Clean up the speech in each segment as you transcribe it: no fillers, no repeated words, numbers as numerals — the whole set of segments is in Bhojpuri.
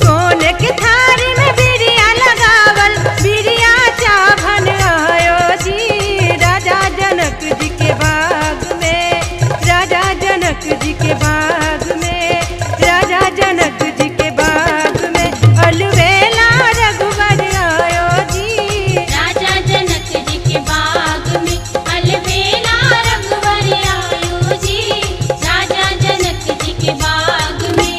सोने के थारी में बिरिया लगावल, बिरिया चाभन आयो जी राजा जनक जी के बाग में, राजा जनक जी के बाग में, राजा जनक जी के बाग में अलवेला रघुवर आयो जी राजा जनक जी के बाग में अलबेला रघुवर आयो जी राजा जनक जी के बाग में।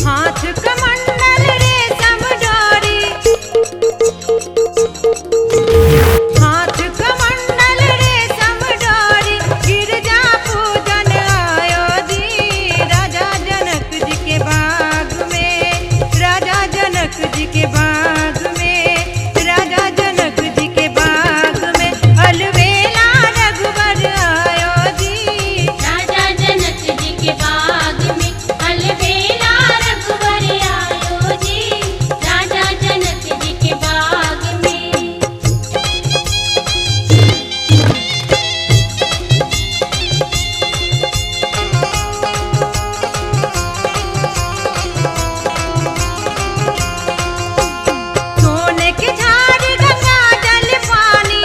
हाथ कमंडल रेशम डोरी, हाथ कमंडल रेशम डोरी गिरजा पूजन आयो जी राजा जनक जी के बाग में, राजा जनक जी के बाग में, राजा जनक जी के बाग में अलवेला रघुवर आयो जी राजा जनक जी के बाग में अलबेला रघुवर आयो जी राजा जनक जी के बाग में। सोने के झाड़ गंगा जल पानी,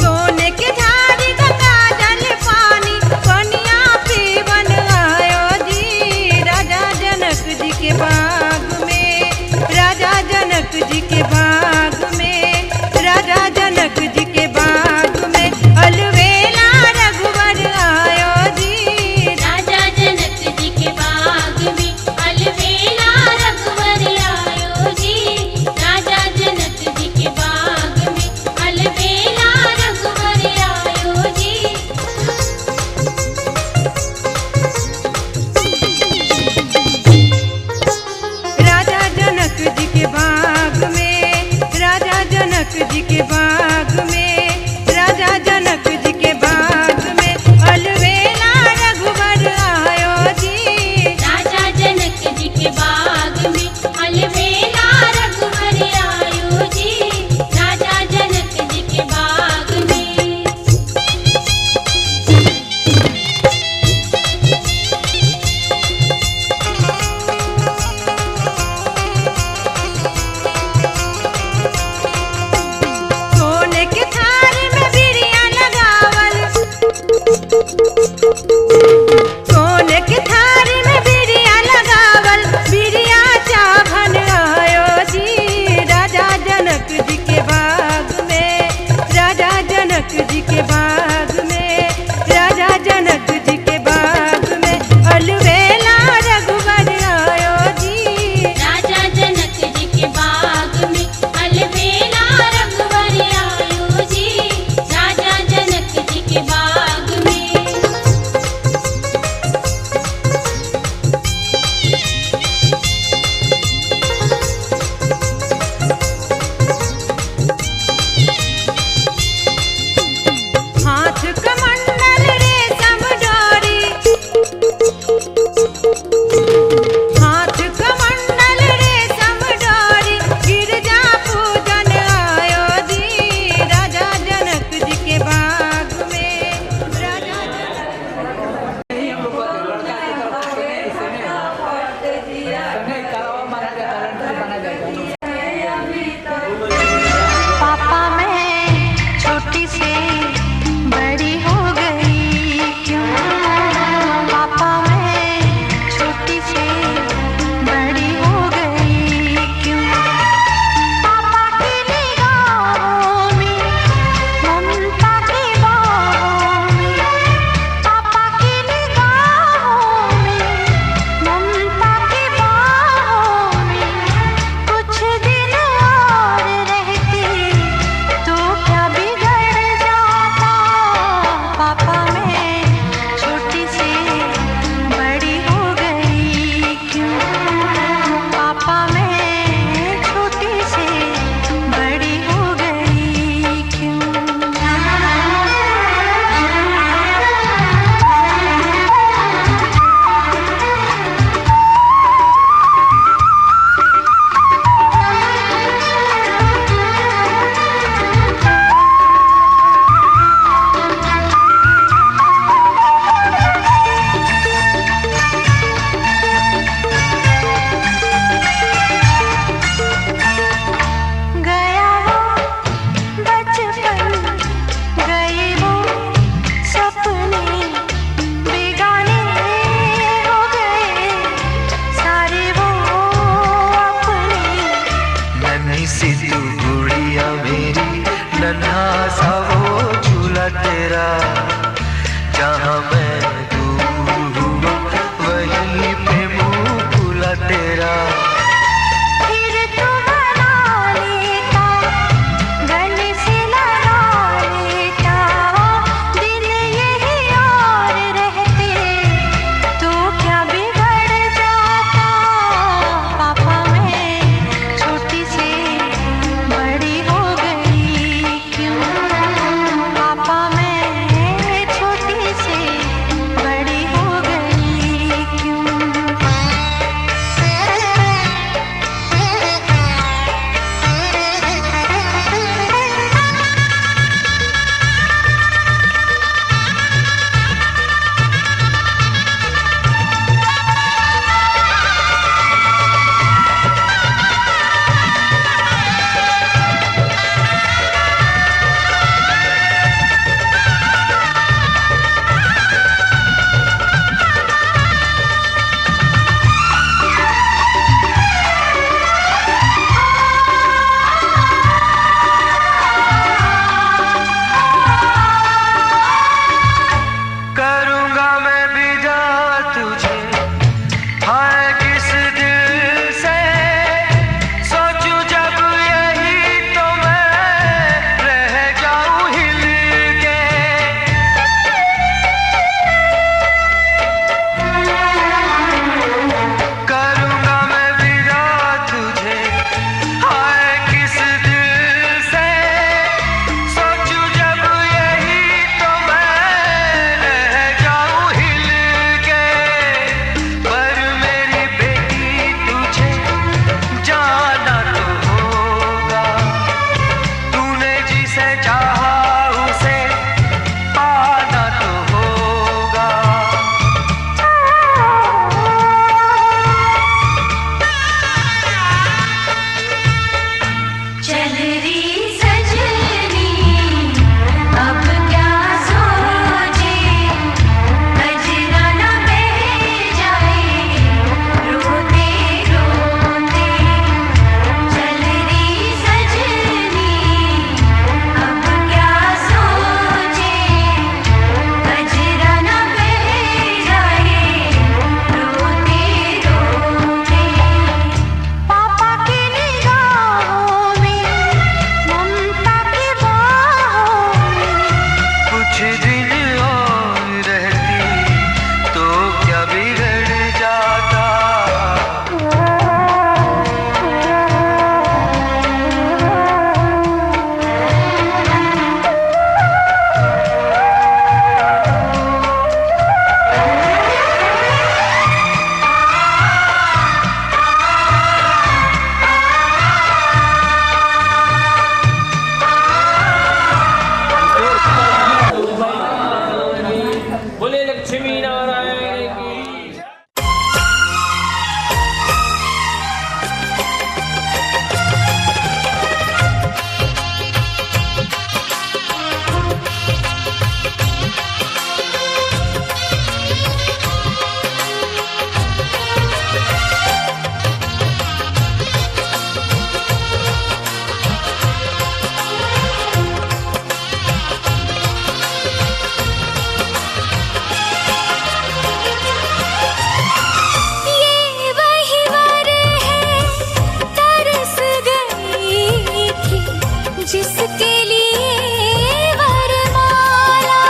सोने के झाड़ गंगा जल पानी पनिया पीवन आयो जी राजा जनक जी के बाग में, राजा जनक जी के बाग में, राजा जनक जी के बाग में अलवेला रघुवर आयो जी राजा जनक जी के बाग में अलबेला रघुवर आयो जी राजा जनक जी के बाग में अलबेला रघुवर आयो जी। हाय किस दिल से सोचूं जब यही तो मैं रह जाऊं हिल के। करूंगा मैं विदा तुझे हाय किस दिल से सोचूं जब यही तो मैं रह जाऊं हिल के। पर मेरी बेटी तुझे जाना तो होगा, तूने जिसे चाहा उसे पाना तो होगा। चल री सजनी अब क्या सोचे, नजरा न बह जाए रोते रोते। चल री सजनी अब क्या सोचे, नजरा न बह जाए रोते रोते। पापा की निगाहों में, ममता की बाहों में, कुछ दिन और रहती तो क्या बिगड़ जाता। बोले लक्ष्मी नारायण की। ये वही वर है तरस गई थी, जिसके लिए वरमाला।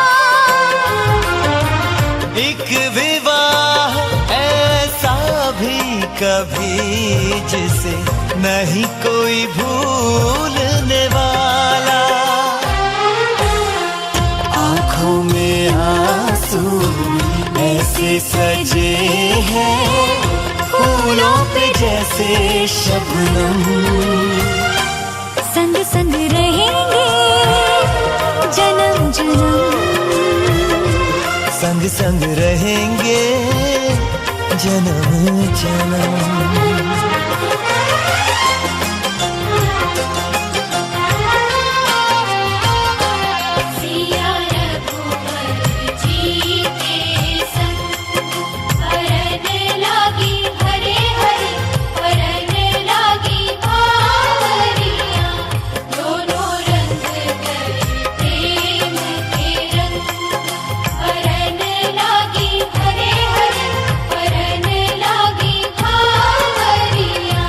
एक विवाह ऐसा भी कभी जिसे नहीं कोई भूलने वाला। आंखों में आंसू ऐसे सजे हैं फूलों पे जैसे शबनम। संग संग रहेंगे जन्म जन्म, संग संग रहेंगे जन्म जन्म। सिया रघुवर जी के संग, हरन लागी हरे हरे, हरन लागी बावरियां। दोनों रंग गए प्रेम के रंग, हरन लागी हरे हरे, हरन लागी बावरियां।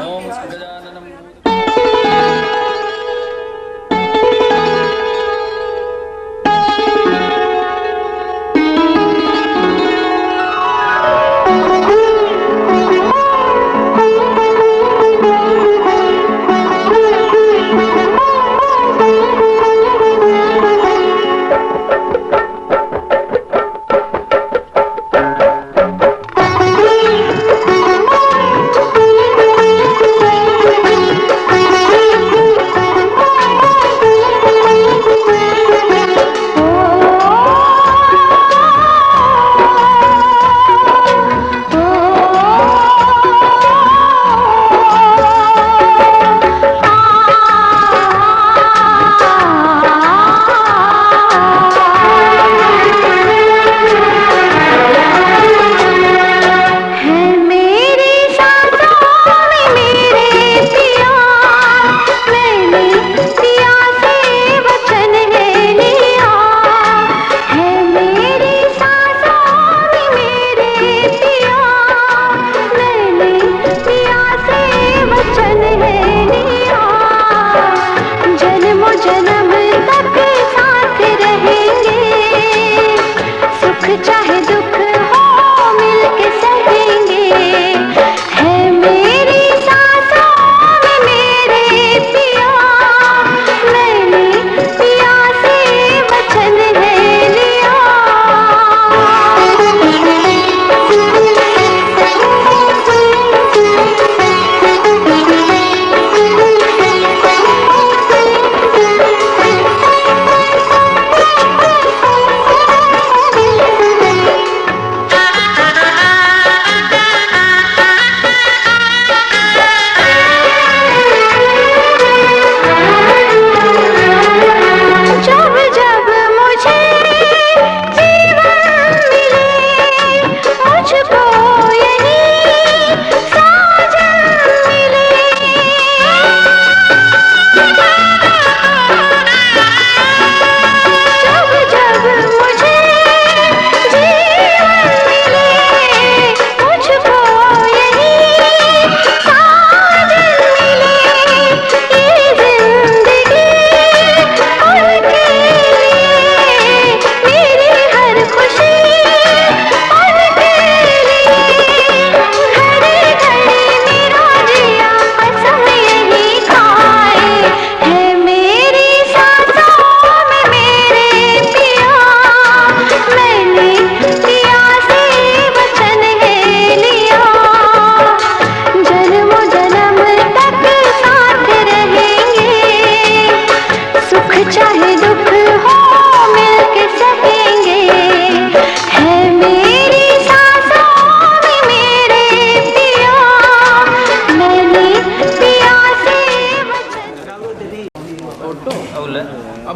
ओम गजाननम।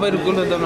बिल्कुल एकदम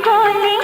बोले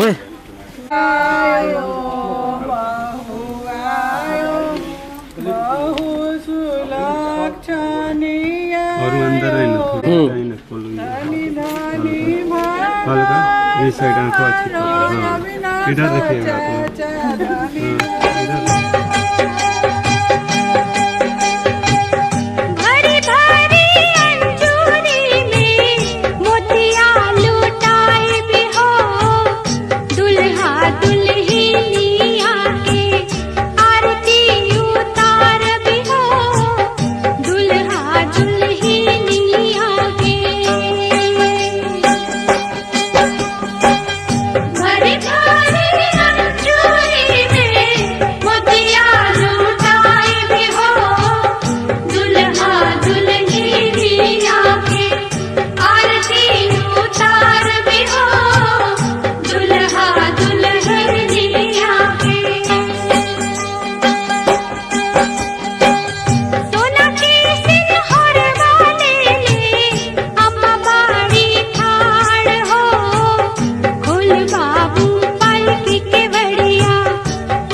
ओए और अंदर है ना थोड़ा ना खोलूंगा हल्का इस साइड आंखों अच्छी हाँ इधर देखिएगा आप हाँ इधर भरी भरी अंजूरी में मोतिया लुटाए भी हो दुल्हा दुल्हनिया के आरती उतार भी हो दुल्हा दुल्हनिया के भरी भरी अंजूरी में मोतिया लुटाए भी हो दुल्हा दुल्हनिया के आरती उतार भी हो दुल्हा दुल्हनिया के सोना के सिंहर वाले ने अम्मा बाड़ी ठाड़ हो खुल बाबू पालकी के बड़िया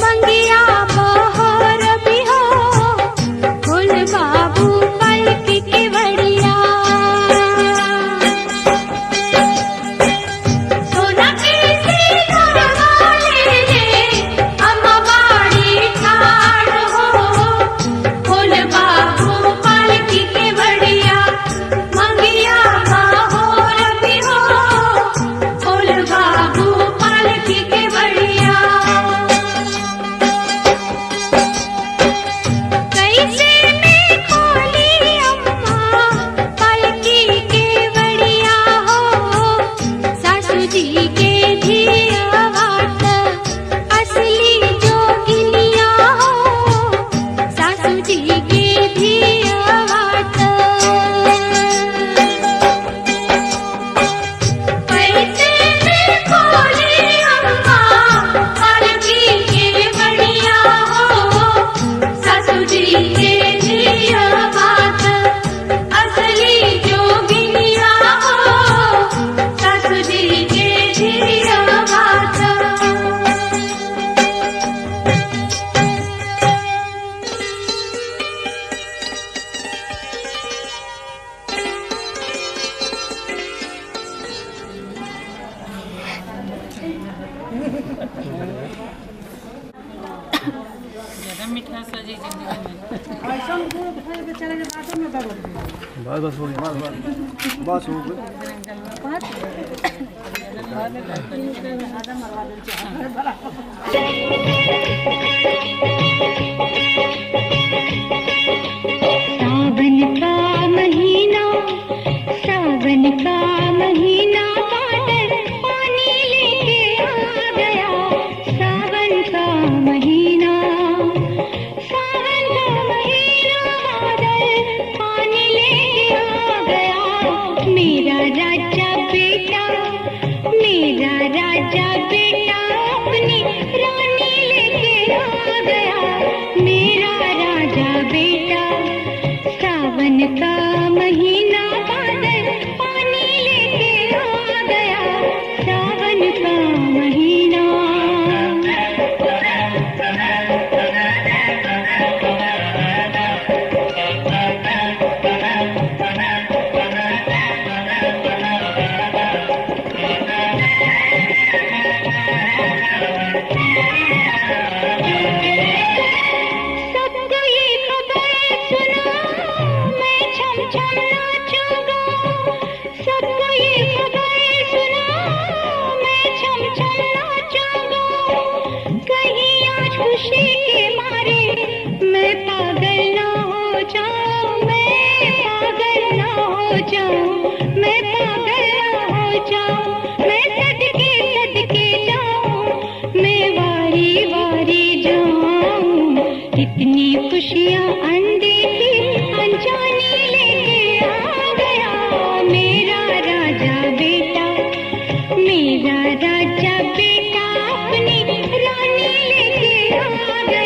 मंगिया बहोर भी हो खुल बाबू पालकी के बड़िया सोना के सिंहर वाले ने अम्मा बाड़ी ठाड़ हो खुल बाबू पालकी के बड़िया मंगिया बहोर भी हो खुल बाबू पालकी के बड़िया कैसे में खोली अम्मा पालकी के बड़िया हो सासू जी के धिया वाट असली जोगिनिया हो सासू जी के धिया वाट कैसे में खोली अम्मा पालकी के बड़िया हो सासू जी के धिया वाट असली जोगिनिया हो सासू जी के धिया वाट बस बस हो गया बस हो गया सावन का महीना बादल पानी लेके आ गया सावन का महीना बादल पानी लेके आ गया मेरा राजा बेटा अपनी रानी लेके आ गया मेरा राजा बेटा सावन का महीना बादल पानी लेके आ गया सावन का महीना सबको ये खबर सुना मैं छम छम नाचूंगा सबको ये खबर सुना मैं छम छम नाचूंगा कहीं आज खुशी के मारे मैं पागल ना हो जाऊं मैं पागल ना हो जाऊं मैं सदके जाऊं मैं वारी वारी जाऊं कितनी खुशियां अनदेखी अनजानी लेके आ गया मेरा राजा बेटा अपनी रानी लेके आ गया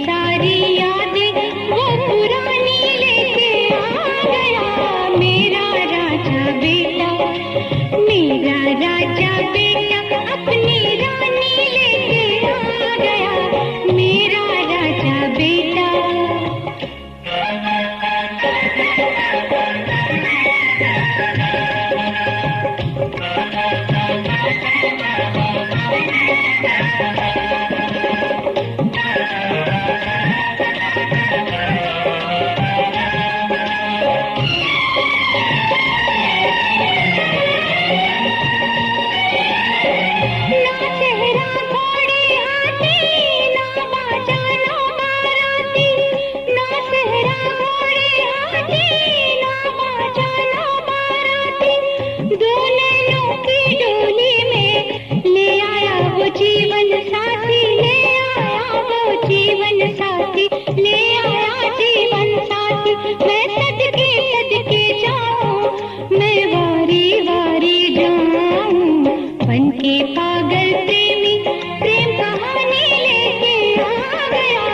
सारी यादें वो पुरानी लेके आ गया मेरा राजा बेटा, मेरा राजा बेटा अपनी रानी लेके आ गया मेरा राजा बेटा। जीवन साथी ले आया वो जीवन साथी ले आया जीवन साथी। मैं सदके सदके जाऊं मैं वारी वारी जाऊं बन के पागल प्रेमी प्रेम कहानी लेके आ गया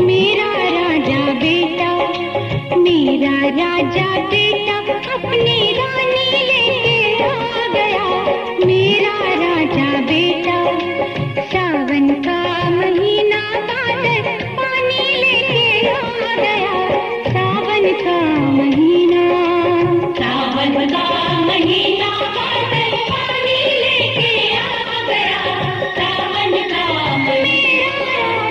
मेरा राजा बेटा, मेरा राजा बेटा अपनी रानी लेके आ गया मेरा राजा बेटा। सावन का महीना बादल पानी लेके आ गया सावन का महीना, सावन का महीना बादल पानी लेके आ गया सावन का महीना,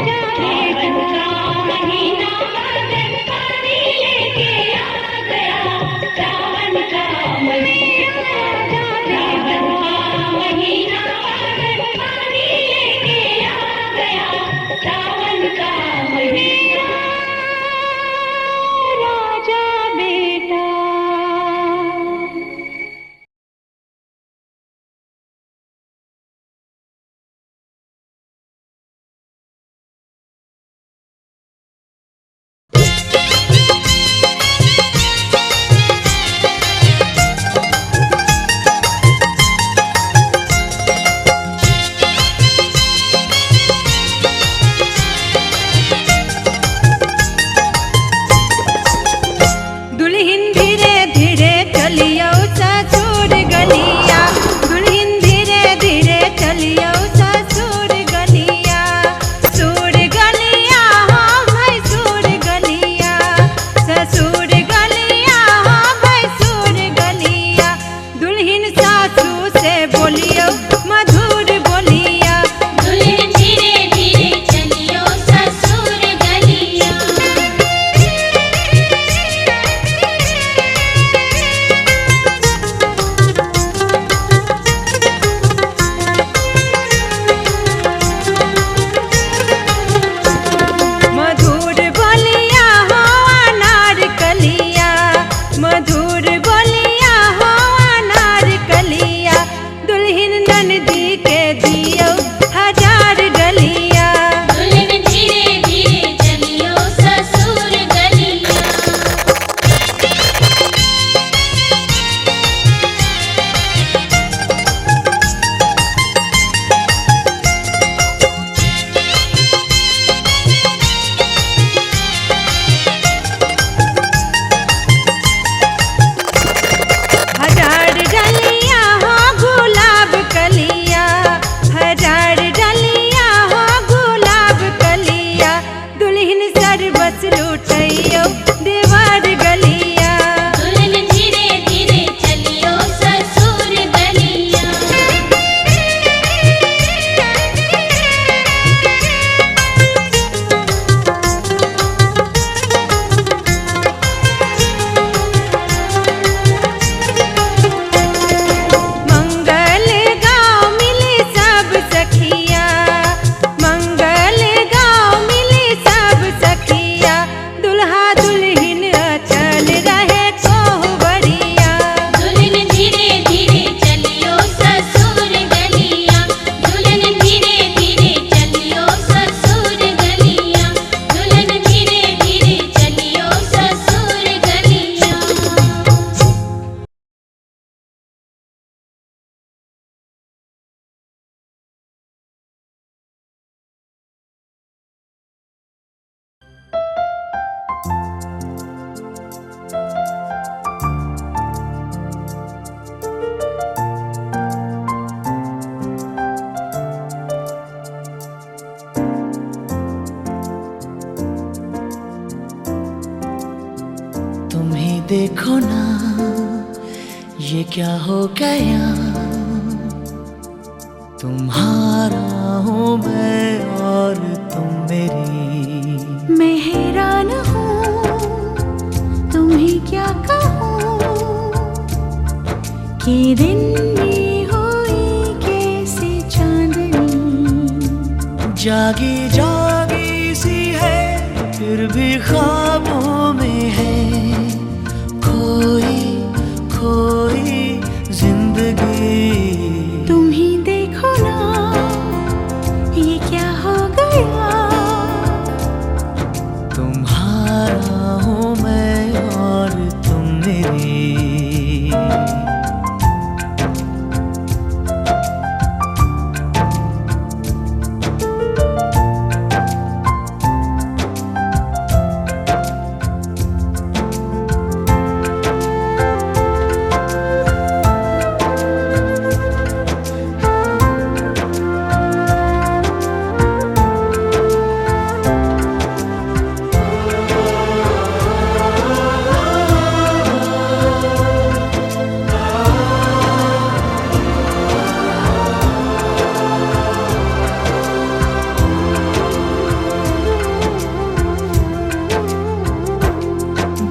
सावन का महीना बादल पानी लेके आ गया सावन का महीना, सावन का महीना बादल पानी लेके आ गया सावन का महीना राजा बेटा। दुल्हन धीरे धीरे चलियो ससुर गलिया, दुल्हन धीरे धीरे चलियो ससुर गलिया, सुर गलिया हाँ भाई सुर गलिया, ससुर गलिया हाँ भाई सुर गलिया। दुल्हन सासू से बोलियो मधुर बोलिया, दुल्हन धीरे धीरे चलियो ससुर गलिया। मधुर बोलिया हो अनार कलिया, मधुर बोलिया हो अनार कलिया। दुल्हन ननदी के दियो हजार डलिया, दुल्हन धीरे धीरे चलियो ससुर गलिया। हजार डलिया हो गुलाब कलिया, हजार डलिया हो गुलाब कलिया। दुल्हन सरबस लूटैयो देवर गलिया, दुल्हन धीरे धीरे चलियो ससुर गलिया। मंगल गाँव मिली सब सखिया, मंगल गाँव मिली सब सखिया। दुल्हा दुल्हन देखो ना ये क्या हो गया, तुम्हारा हूँ मैं और तुम मेरी। मैं हैरान हूँ तुम्हें क्या कहूँ कि दिन में हुई कैसे चांदनी। जागी जागी सी है फिर भी ख्वाबों में है, खोई खोई जिंदगी। तुम ही देखो ना ये क्या हो गया, तुम्हारा हूँ मैं और तुम मेरी।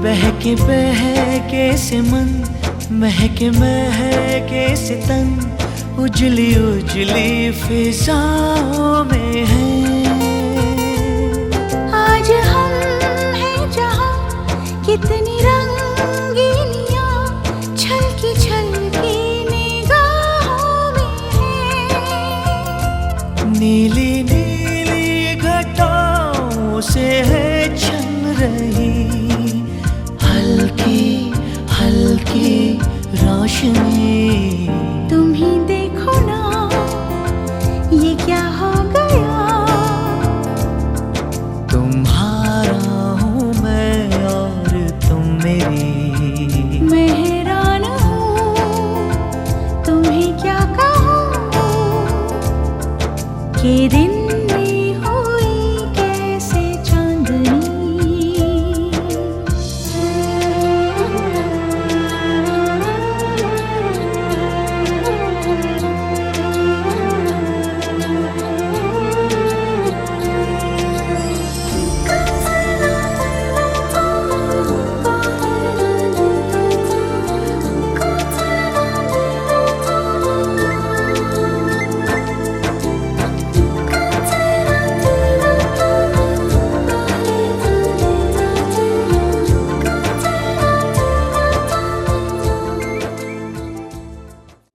बहके बहके से मन, महके महके से तन, उजली उजली फिजाओं में है। आज हम हैं जहाँ कितनी रंगीनियाँ छलकी छलकी निगाहों में है। नीली नीली घटाओं से है छन रही हल्की हल्की रोशनी। तुम ही